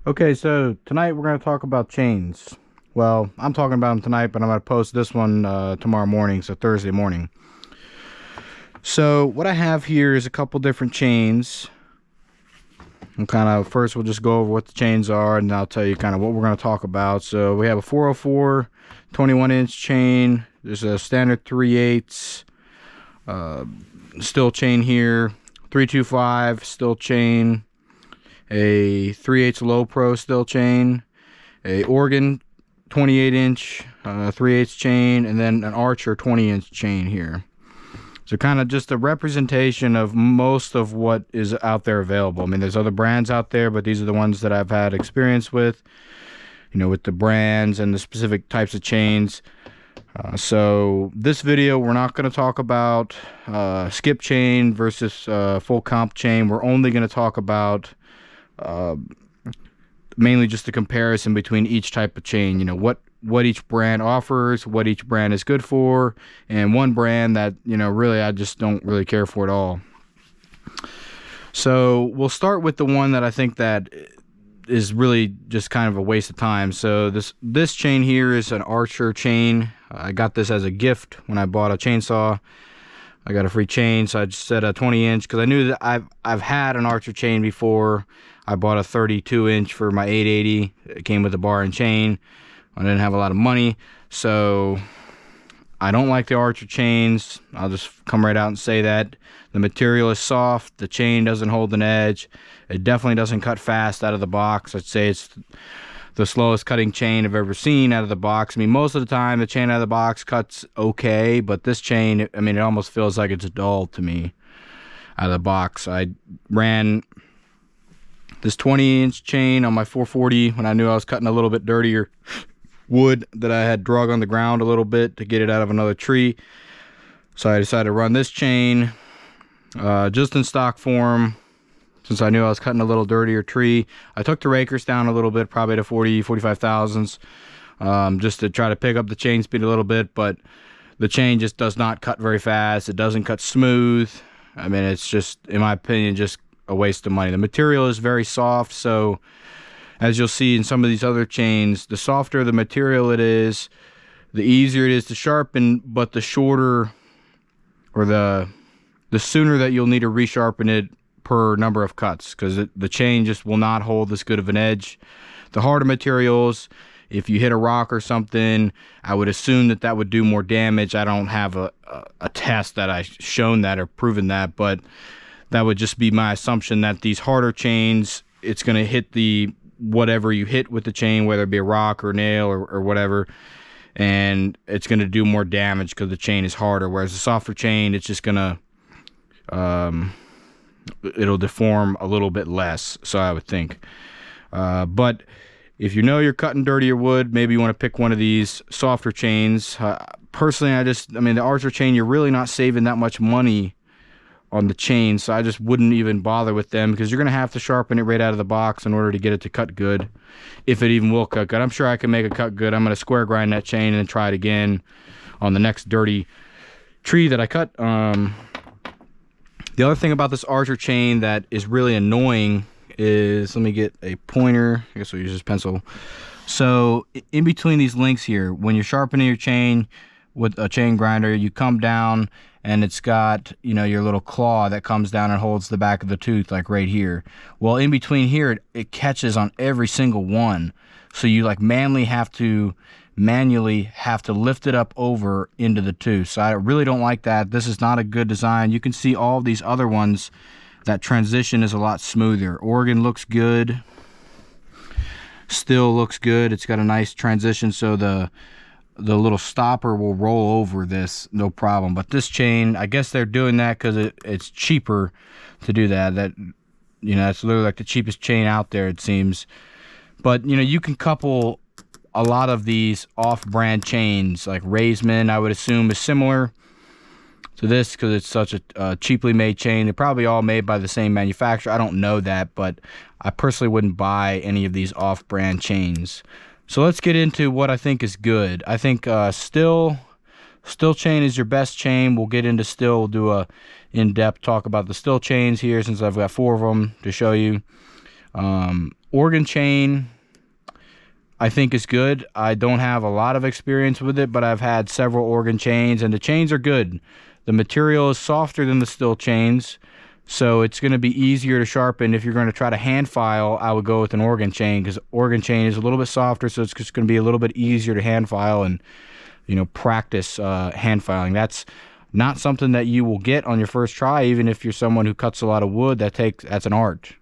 Okay, so tonight we're going to talk about chains. Well, I'm talking about them tonight, but I'm going to post this one tomorrow morning, so Thursday morning. So what I have here is a couple different chains. And first we'll just go over what the chains are, and I'll tell you kind of what we're going to talk about. So we have a 404 21-inch chain. There's a standard 3/8 STIHL chain here, 325 STIHL chain, a 3/8 low pro STIHL chain, a Oregon 28-inch 3/8 chain, and then an Archer 20-inch chain here. So kind of just a representation of most of what is out there available. I mean, there's other brands out there, but these are the ones that I've had experience with, with the brands and the specific types of chains. So this video, we're not going to talk about skip chain versus full comp chain. We're only going to talk about mainly just the comparison between each type of chain. What each brand offers, what each brand is good for, and one brand that really I just don't really care for at all. So we'll start with the one that I think that is really just kind of a waste of time. So this chain here is an Archer chain. I got this as a gift when I bought a chainsaw. I got a free chain, so I just set a 20-inch because I knew that I've had an Archer chain before. I bought a 32-inch for my 880. It came with a bar and chain. I didn't have a lot of money, so I don't like the Archer chains. I'll just come right out and say that. The material is soft. The chain doesn't hold an edge. It definitely doesn't cut fast out of the box. I'd say it's the slowest cutting chain I've ever seen out of the box. I mean, most of the time the chain out of the box cuts okay, but this chain, I mean, it almost feels like it's dull to me out of the box. I ran this 20-inch chain on my 440 when I knew I was cutting a little bit dirtier wood that I had drug on the ground a little bit to get it out of another tree. So I decided to run this chain just in stock form, since I knew I was cutting a little dirtier tree. I took the rakers down a little bit, probably to 45 thousandths, just to try to pick up the chain speed a little bit, but the chain just does not cut very fast. It doesn't cut smooth. I mean, it's just, in my opinion, just a waste of money. The material is very soft, so as you'll see in some of these other chains, the softer the material it is, the easier it is to sharpen, but the shorter, or the sooner that you'll need to resharpen it per number of cuts, because the chain just will not hold this good of an edge. The harder materials, if you hit a rock or something, I would assume that would do more damage. I don't have a test that I've shown that or proven that, but that would just be my assumption, that these harder chains, it's going to hit the whatever you hit with the chain, whether it be a rock or a nail or whatever, and it's going to do more damage because the chain is harder. Whereas the softer chain, it's just going to it'll deform a little bit less, so I would think. But if you know you're cutting dirtier wood, maybe you want to pick one of these softer chains. Personally, I mean, the Archer chain, you're really not saving that much money on the chain, so I just wouldn't even bother with them, because you're going to have to sharpen it right out of the box in order to get it to cut good, if it even will cut good. I'm sure I can make it cut good. I'm going to square grind that chain and then try it again on the next dirty tree that I cut. The other thing about this Archer chain that is really annoying is, let me get a pointer, I guess we'll use this pencil. So in between these links here, when you're sharpening your chain with a chain grinder, you come down and it's got, your little claw that comes down and holds the back of the tooth, like right here. Well, in between here, it catches on every single one. So you manually have to lift it up over into the tooth. So I really don't like that. This is not a good design. You can see all of these other ones, that transition is a lot smoother. Oregon looks good. STIHL looks good. It's got a nice transition, so the little stopper will roll over this, no problem. But this chain, I guess they're doing that because it's cheaper to do that. It's literally like the cheapest chain out there, it seems. But you can couple a lot of these off-brand chains, like Raisman, I would assume is similar to this because it's such a cheaply made chain. They're probably all made by the same manufacturer. I don't know that, but I personally wouldn't buy any of these off-brand chains. So let's get into what I think is good. I think STIHL chain is your best chain. We'll get into STIHL. We'll do a in-depth talk about the STIHL chains here, since I've got 4 of them to show you. Organ chain, I think, is good. I don't have a lot of experience with it, but I've had several organ chains, and the chains are good. The material is softer than the STIHL chains, so it's going to be easier to sharpen. If you're going to try to hand file, I would go with an organ chain, because organ chain is a little bit softer, so it's just going to be a little bit easier to hand file and, you know, practice hand filing. That's not something that you will get on your first try, even if you're someone who cuts a lot of wood. That's an art.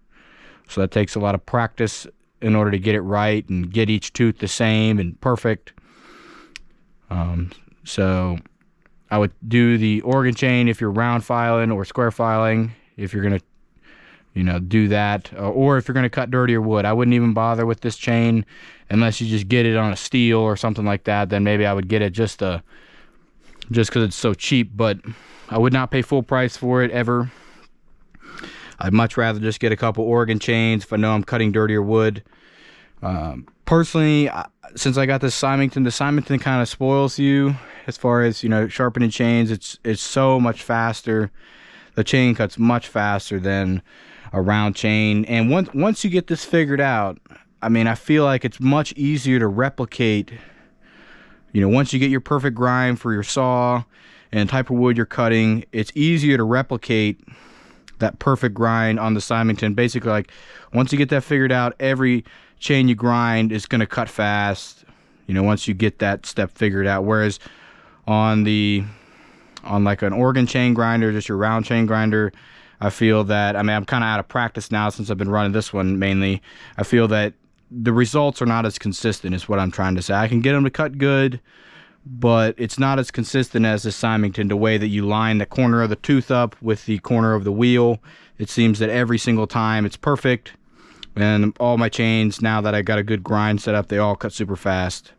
So that takes a lot of practice in order to get it right and get each tooth the same and perfect. So I would do the organ chain if you're round filing or square filing, if you're going to, you know, do that. Or if you're going to cut dirtier wood. I wouldn't even bother with this chain unless you just get it on a steel or something like that. Then maybe I would get it just because it's so cheap. But I would not pay full price for it ever. I'd much rather just get a couple organ chains if I know I'm cutting dirtier wood. Personally, since I got this Symington, the Symington kind of spoils you as far as, you know, sharpening chains. It's so much faster. The chain cuts much faster than a round chain. And once you get this figured out, I mean, I feel like it's much easier to replicate. You know, once you get your perfect grind for your saw and the type of wood you're cutting, it's easier to replicate that perfect grind on the Symington. Basically, like, once you get that figured out, every chain you grind is going to cut fast, you know, once you get that step figured out. Whereas on like an organ chain grinder, just your round chain grinder, I feel that, I mean, I'm kind of out of practice now since I've been running this one mainly. I feel that the results are not as consistent, is what I'm trying to say. I can get them to cut good, but it's not as consistent as the Symington. The way that you line the corner of the tooth up with the corner of the wheel, it seems that every single time it's perfect. And all my chains, now that I got a good grind set up, they all cut super fast.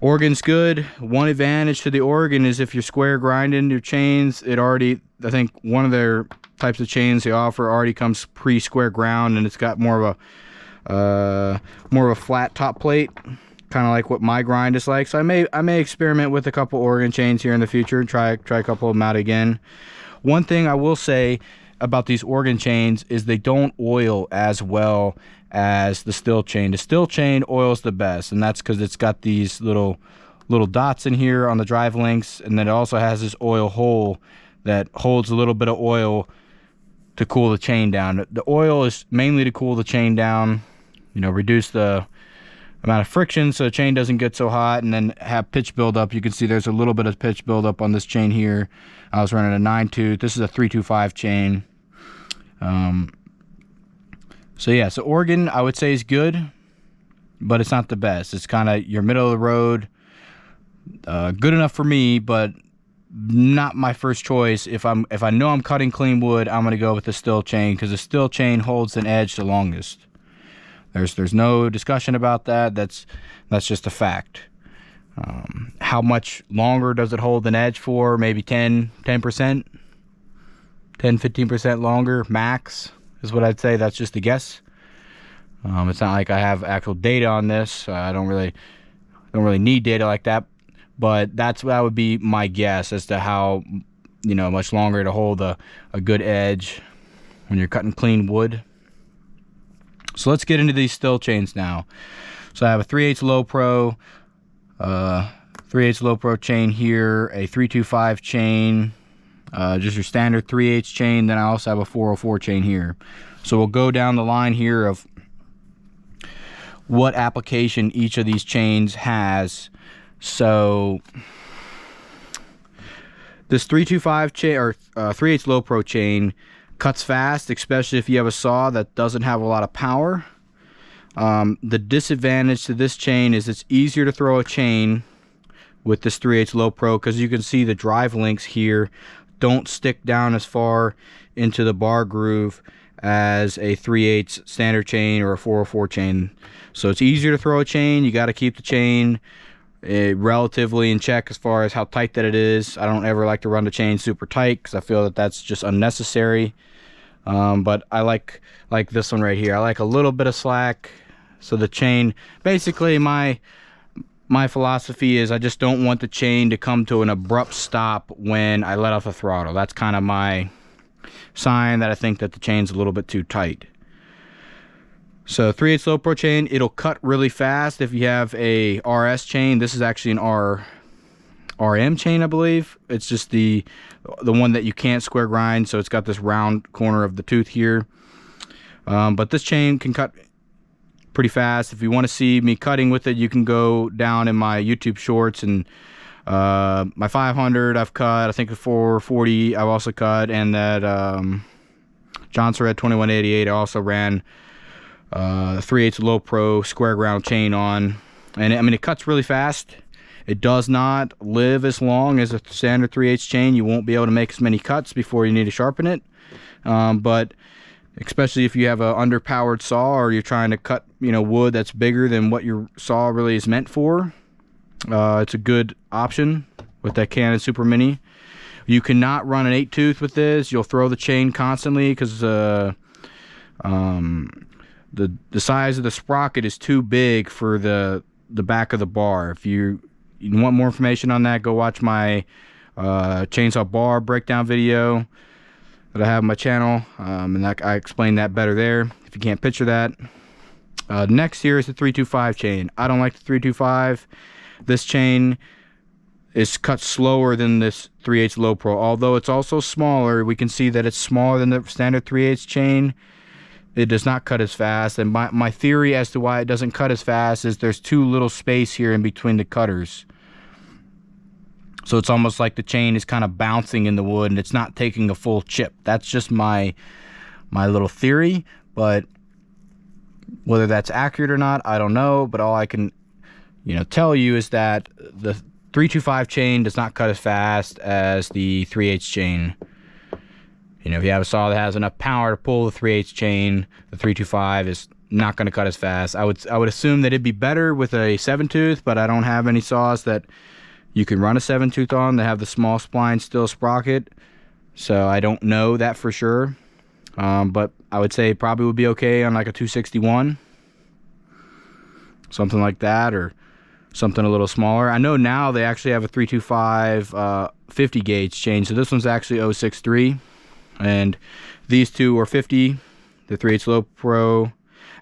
Organ's good. One advantage to the organ is if you're square grinding your chains, it already, I think one of their types of chains they offer already comes pre-square ground, and it's got more of a flat top plate, kind of like what my grind is like. So I may experiment with a couple organ chains here in the future and try a couple of them out again. One thing I will say about these organ chains is they don't oil as well as the STIHL chain. The STIHL chain oils the best, and that's because it's got these little dots in here on the drive links, and then it also has this oil hole that holds a little bit of oil to cool the chain down. The oil is mainly to cool the chain down, you know, reduce the amount of friction so the chain doesn't get so hot, and then have pitch buildup. You can see there's a little bit of pitch buildup on this chain here. I was running a 9-tooth. This is a 325 chain. So yeah, so organ I would say is good, but it's not the best. It's kind of your middle of the road. Good enough for me, but not my first choice. If I know I'm cutting clean wood, I'm gonna go with the STIHL chain, because the STIHL chain holds an edge the longest. There's no discussion about that. That's just a fact. How much longer does it hold an edge for? Maybe 10%, 10-15% longer max is what I'd say. That's just a guess. It's not like I have actual data on this. I don't really need data like that, but that would be my guess as to how, you know, much longer to hold a good edge when you're cutting clean wood. So let's get into these STIHL chains now. So I have a 3/8 low pro, 3/8 low pro chain here, a 325 chain, just your standard 3/8 chain. Then I also have a 404 chain here. So we'll go down the line here of what application each of these chains has. So this 325 chain, or 3/8 low pro chain, cuts fast, especially if you have a saw that doesn't have a lot of power. The disadvantage to this chain is it's easier to throw a chain with this 3/8 low pro, because you can see the drive links here don't stick down as far into the bar groove as a 3/8 standard chain or a 404 chain. So it's easier to throw a chain. You got to keep the chain relatively in check as far as how tight that it is. I don't ever like to run the chain super tight, because I feel that that's just unnecessary. But I like this one right here. I like a little bit of slack. So the chain, basically my philosophy is I just don't want the chain to come to an abrupt stop when I let off the throttle. That's kind of my sign that I think that the chain's a little bit too tight. So 3/8 low pro chain, it'll cut really fast if you have a RS chain. This is actually an RM chain, I believe. It's just the one that you can't square grind, so it's got this round corner of the tooth here. But this chain can cut pretty fast. If you want to see me cutting with it, you can go down in my YouTube shorts, and my 500 I've cut. I think the 440 I've also cut, and that Johnson Red 2188 I also ran 3/8 low pro square ground chain on. And I mean, it cuts really fast. It does not live as long as a standard 3/8 chain. You won't be able to make as many cuts before you need to sharpen it. But especially if you have an underpowered saw, or you're trying to cut, you know, wood that's bigger than what your saw really is meant for, it's a good option with that Canon Super Mini. You cannot run an 8 tooth with this. You'll throw the chain constantly because the size of the sprocket is too big for the back of the bar. If you want more information on that, go watch my chainsaw bar breakdown video that I have on my channel, and I explain that better there if you can't picture that. Next here is the 325 chain. I don't like the 325. This chain is cut slower than this 3/8 low pro. Although it's also smaller, we can see that it's smaller than the standard 3/8 chain. It does not cut as fast, and my theory as to why it doesn't cut as fast is there's too little space here in between the cutters. So it's almost like the chain is kind of bouncing in the wood and it's not taking a full chip. That's just my little theory, but whether that's accurate or not, I don't know. But all I can, you know, tell you is that the 325 chain does not cut as fast as the 3/8 chain. You know, if you have a saw that has enough power to pull the 3/8 chain, the 325 is not going to cut as fast. I would assume that it'd be better with a 7 tooth, but I don't have any saws that you can run a 7 tooth on that have the small spline steel sprocket, so I don't know that for sure. But I would say it probably would be okay on like a 261, something like that, or something a little smaller. I know now they actually have a 325 50 gauge chain, so this one's actually 063, and these two are 50. The 3/8 low pro.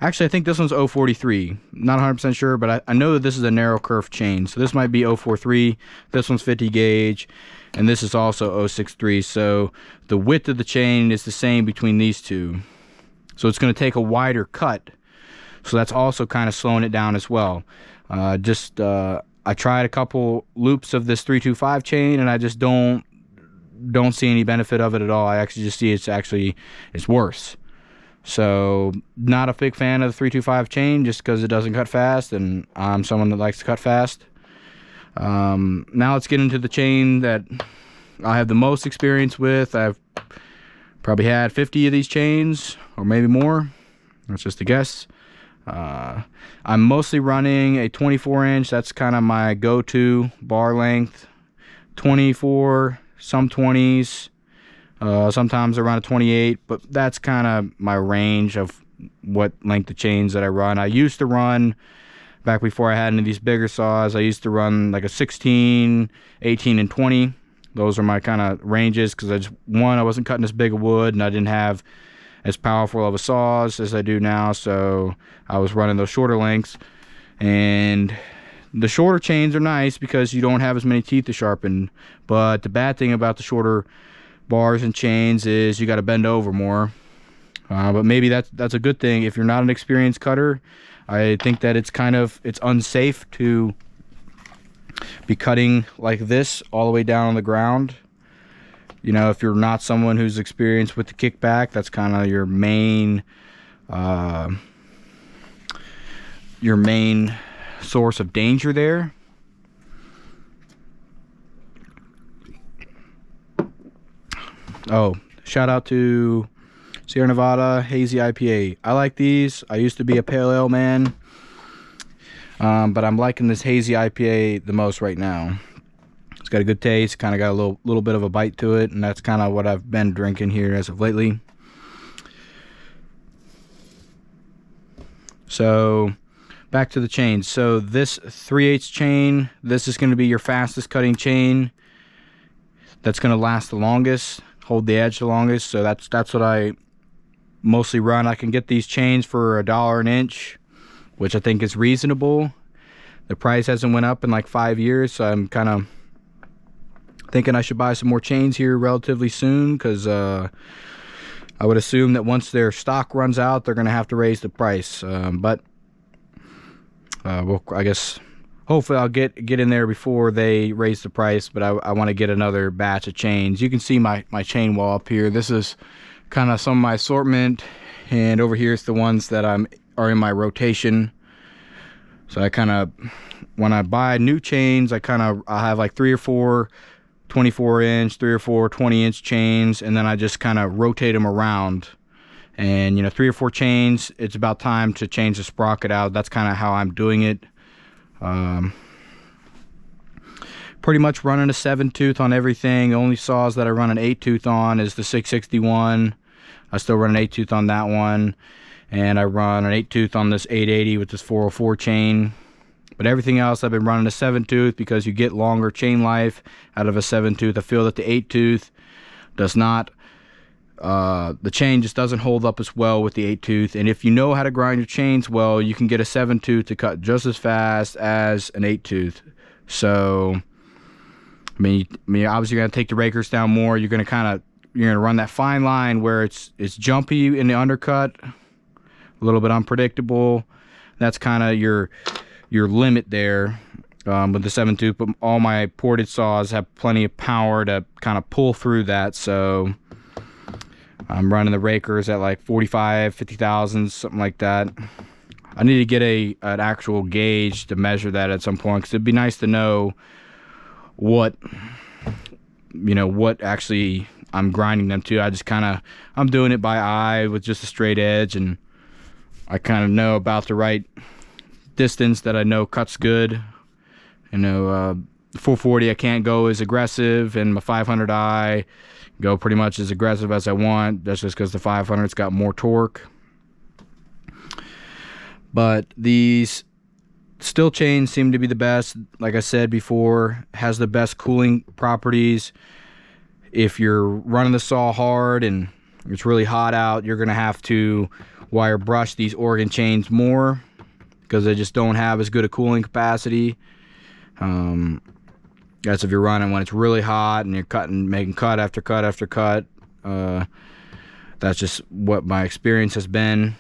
Actually, I think this one's 043. Not 100% sure, but I know that this is a narrow kerf chain. So this might be 043. This one's 50 gauge. And this is also 063. So the width of the chain is the same between these two. So it's going to take a wider cut. So that's also kind of slowing it down as well. I tried a couple loops of this 325 chain, and I just don't see any benefit of it at all. I actually just see it's worse. So not a big fan of the 325 chain just because it doesn't cut fast, and I'm someone that likes to cut fast. Now let's get into the chain that I have the most experience with. I've probably had 50 of these chains, or maybe more. That's just a guess. I'm mostly running a 24-inch. That's kind of my go-to bar length. 24, some 20s. Sometimes around a 28, but that's kind of my range of what length of chains that I run. I used to run, back before I had any of these bigger saws, I used to run like a 16, 18, and 20. Those are my kind of ranges because I wasn't cutting as big a wood, and I didn't have as powerful of a saws as I do now, so I was running those shorter lengths. And the shorter chains are nice because you don't have as many teeth to sharpen, but the bad thing about the shorter bars and chains is you got to bend over more. But maybe that's a good thing if you're not an experienced cutter. I think that it's unsafe to be cutting like this all the way down on the ground. You know, if you're not someone who's experienced with the kickback, that's kind of your main source of danger there. Oh, shout out to Sierra Nevada Hazy IPA. I like these. I used to be a pale ale man, but I'm liking this Hazy IPA the most right now. It's got a good taste, kind of got a little bit of a bite to it, and that's kind of what I've been drinking here as of lately. So back to the chains. So this 3/8 chain, this is going to be your fastest cutting chain. That's going to last the longest, hold the edge the longest. So that's what I mostly run. I can get these chains for $1 an inch, which I think is reasonable. The price hasn't went up in like 5 years, so I'm kind of thinking I should buy some more chains here relatively soon, because I would assume that once their stock runs out, they're going to have to raise the price. But well, I guess hopefully I'll get in there before they raise the price. But I want to get another batch of chains. You can see my chain wall up here. This is kind of some of my assortment, and over here is the ones that are in my rotation. So I kind of, when I buy new chains, I have like 3 or 4 24-inch, 3 or 4 20-inch chains, and then I just kind of rotate them around. And 3 or 4 chains, it's about time to change the sprocket out. That's kind of how I'm doing it. Pretty much running a 7-tooth on everything. The only saws that I run an 8-tooth on is the 661. I still run an 8-tooth on that one, and I run an 8-tooth on this 880 with this 404 chain. But everything else I've been running a 7-tooth, because you get longer chain life out of a 7-tooth. I feel that the 8-tooth does not, the chain just doesn't hold up as well with the 8-tooth. And if you know how to grind your chains well, you can get a 7-tooth to cut just as fast as an 8-tooth. So, I mean, obviously you're gonna take the rakers down more. You're gonna run that fine line where it's jumpy in the undercut, a little bit unpredictable. That's kind of your limit there with the 7-tooth. But all my ported saws have plenty of power to kind of pull through that. So I'm running the rakers at like 45, 50 thousandths, something like that. I need to get an actual gauge to measure that at some point, because it'd be nice to know what actually I'm grinding them to. I'm doing it by eye with just a straight edge, and I kind of know about the right distance that I know cuts good. 440 I can't go as aggressive, and my 500i go pretty much as aggressive as I want. That's just because the 500's got more torque. But these steel chains seem to be the best. Like I said before, has the best cooling properties. If you're running the saw hard and it's really hot out, you're gonna have to wire brush these Oregon chains more, because they just don't have as good a cooling capacity. That's if you're running when it's really hot and you're making cut after cut after cut. That's just what my experience has been.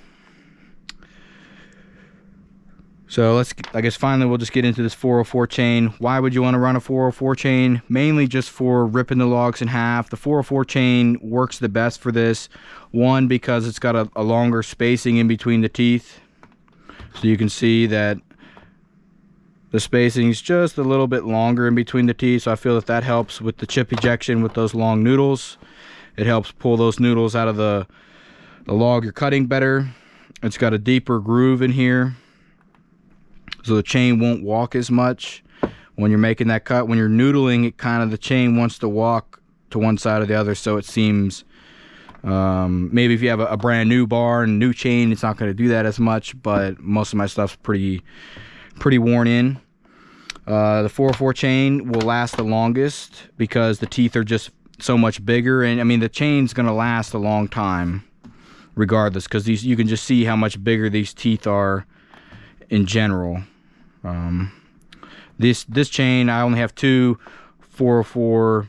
So I guess finally we'll just get into this 404 chain. Why would you want to run a 404 chain? Mainly just for ripping the logs in half. The 404 chain works the best for this. One, because it's got a longer spacing in between the teeth. So you can see that the spacing is just a little bit longer in between the teeth. So I feel that helps with the chip ejection with those long noodles. It helps pull those noodles out of the log you're cutting better. It's got a deeper groove in here, so the chain won't walk as much when you're making that cut. When you're noodling it, the chain wants to walk to one side or the other. So it seems, maybe if you have a brand new bar and new chain, it's not going to do that as much, but most of my stuff's pretty worn in. The 404 chain will last the longest because the teeth are just so much bigger. And I mean, the chain's going to last a long time regardless, because you can just see how much bigger these teeth are in general. This chain, I only have 2 404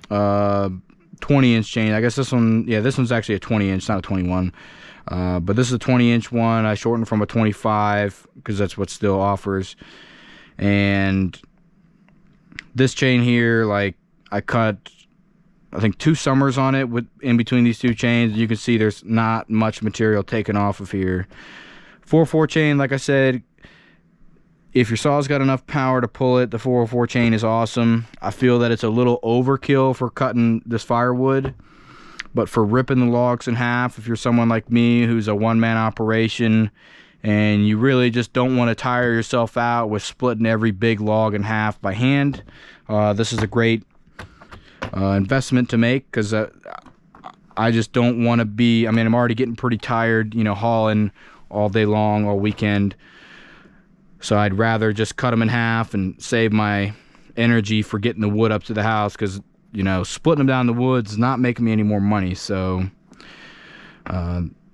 20-inch chain. I guess this one's actually a 20-inch, not a 21. But this is a 20-inch one. I shortened from a 25 because that's what STIHL offers. And this chain here, like, I cut, I think, 2 summers on it in between these 2 chains. You can see there's not much material taken off of here. 404 chain, like I said, if your saw's got enough power to pull it, the 404 chain is awesome. I feel that it's a little overkill for cutting this firewood, but for ripping the logs in half, if you're someone like me who's a one-man operation and you really just don't want to tire yourself out with splitting every big log in half by hand, this is a great investment to make, because I just don't want to be, I mean, I'm already getting pretty tired, hauling all day long, all weekend. So I'd rather just cut them in half and save my energy for getting the wood up to the house, because, splitting them down the woods is not making me any more money. So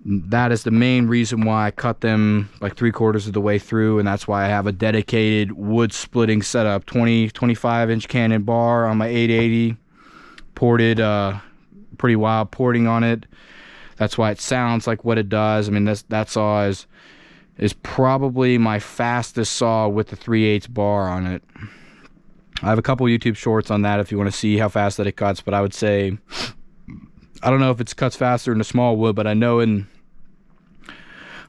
That is the main reason why I cut them like 3/4 of the way through, and that's why I have a dedicated wood splitting setup. 25-inch Cannon bar on my 880, ported, pretty wild porting on it. That's why it sounds like what it does. I mean, that saw is probably my fastest saw with the 3/8 bar on it. I have a couple YouTube shorts on that if you want to see how fast that it cuts, but I would say, I don't know if it cuts faster in the small wood, but I know in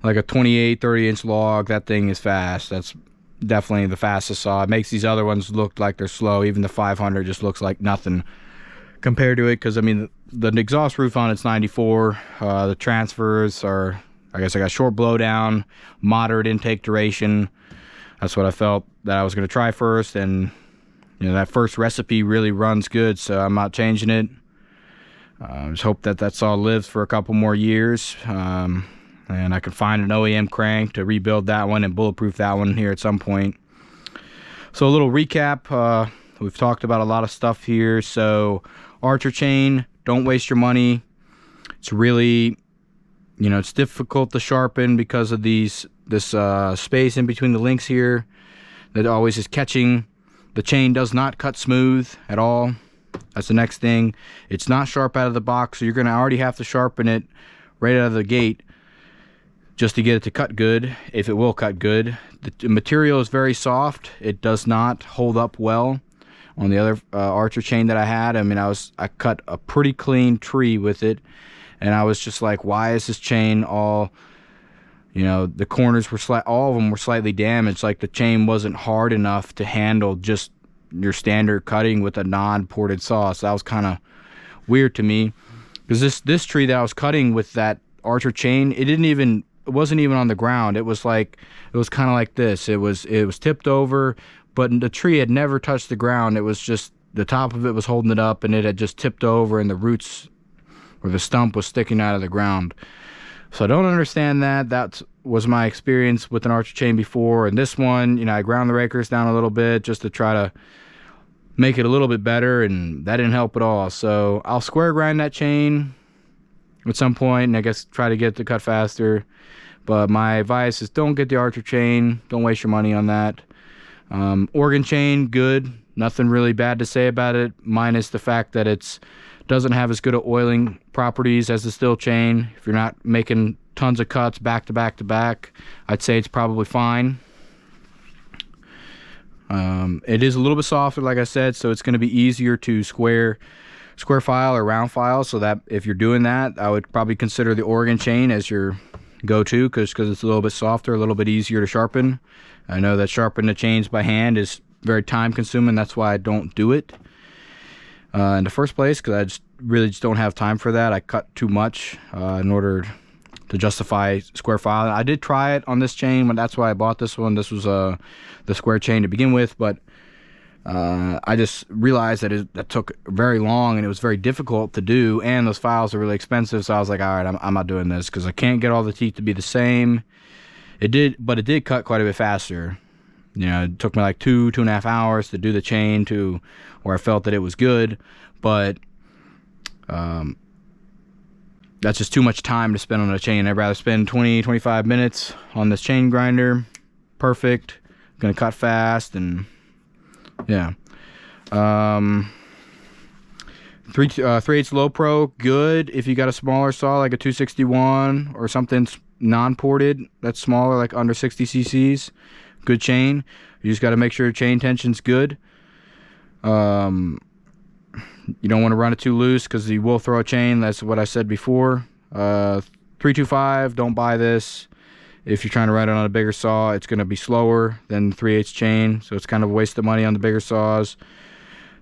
like a 28-30-inch log, that thing is fast. That's definitely the fastest saw. It makes these other ones look like they're slow. Even the 500 just looks like nothing compared to it, because I mean the exhaust roof on it's 94. The transfers are, I guess I got short blowdown, moderate intake duration. That's what I felt that I was going to try first, and you know, that first recipe really runs good, so I'm not changing it. Just hope that saw lives for a couple more years, and I can find an OEM crank to rebuild that one and bulletproof that one here at some point. So a little recap. We've talked about a lot of stuff here. So Archer chain, don't waste your money. It's really, you know, it's difficult to sharpen because of this space in between the links here that always is catching. The chain does not cut smooth at all. That's the next thing. It's not sharp out of the box, so you're going to already have to sharpen it right out of the gate just to get it to cut good, if it will cut good. The material is very soft. It does not hold up well. On the other Archer chain that I had, I mean, I cut a pretty clean tree with it, and I was just like, why is this chain all, you know, the corners were all of them were slightly damaged, like the chain wasn't hard enough to handle just your standard cutting with a non-ported saw. So that was kind of weird to me, because this tree that I was cutting with that Archer chain, it wasn't even on the ground. It was kind of like this. It was tipped over, but the tree had never touched the ground. It was just the top of it was holding it up, and it had just tipped over, and the roots or the stump was sticking out of the ground. So I don't understand that. That was my experience with an Archer chain before, and this one, you know, I ground the rakers down a little bit just to try to make it a little bit better, and that didn't help at all. So I'll square grind that chain at some point, and I guess try to get it to cut faster. But my advice is don't get the Archer chain. Don't waste your money on that. Organ chain, good. Nothing really bad to say about it, minus the fact that it doesn't have as good of oiling properties as the STIHL chain. If you're not making tons of cuts back to back to back, I'd say it's probably fine. It is a little bit softer, like I said, so it's going to be easier to square file or round file. So that if you're doing that, I would probably consider the Organ chain as your go-to, because it's a little bit softer, a little bit easier to sharpen. I know that sharpening the chains by hand is very time consuming. That's why I don't do it in the first place, because I really don't have time for that. I cut too much in order to justify square filing. I did try it on this chain, but that's why I bought this one. This was the square chain to begin with, but I just realized that that took very long, and it was very difficult to do, and those files are really expensive. So I was like, all right, I'm not doing this, because I can't get all the teeth to be the same. But it did cut quite a bit faster. You know, it took me like 2.5 hours to do the chain to where I felt that it was good, but that's just too much time to spend on a chain. I'd rather spend 20-25 minutes on this chain grinder. Perfect. Gonna cut fast, and yeah. 3/8 low pro, good if you got a smaller saw like a 261 or something non-ported that's smaller, like under 60 cc's. Good chain. You just got to make sure your chain tension's good. You don't want to run it too loose, because you will throw a chain. That's what I said before. 325, don't buy this. If you're trying to run it on a bigger saw, it's going to be slower than 3/8 chain, so it's kind of a waste of money on the bigger saws.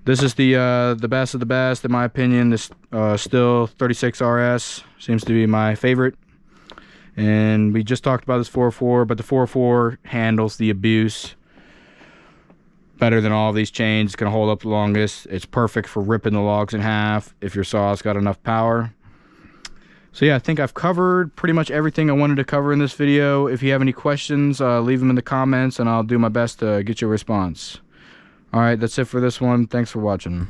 This is the best of the best, in my opinion. This STIHL 36RS seems to be my favorite. And we just talked about this 404, but the 404 handles the abuse better than all of these chains. It's going to hold up the longest. It's perfect for ripping the logs in half if your saw's got enough power. So yeah, I think I've covered pretty much everything I wanted to cover in this video. If you have any questions, leave them in the comments, and I'll do my best to get you a response. Alright, that's it for this one. Thanks for watching.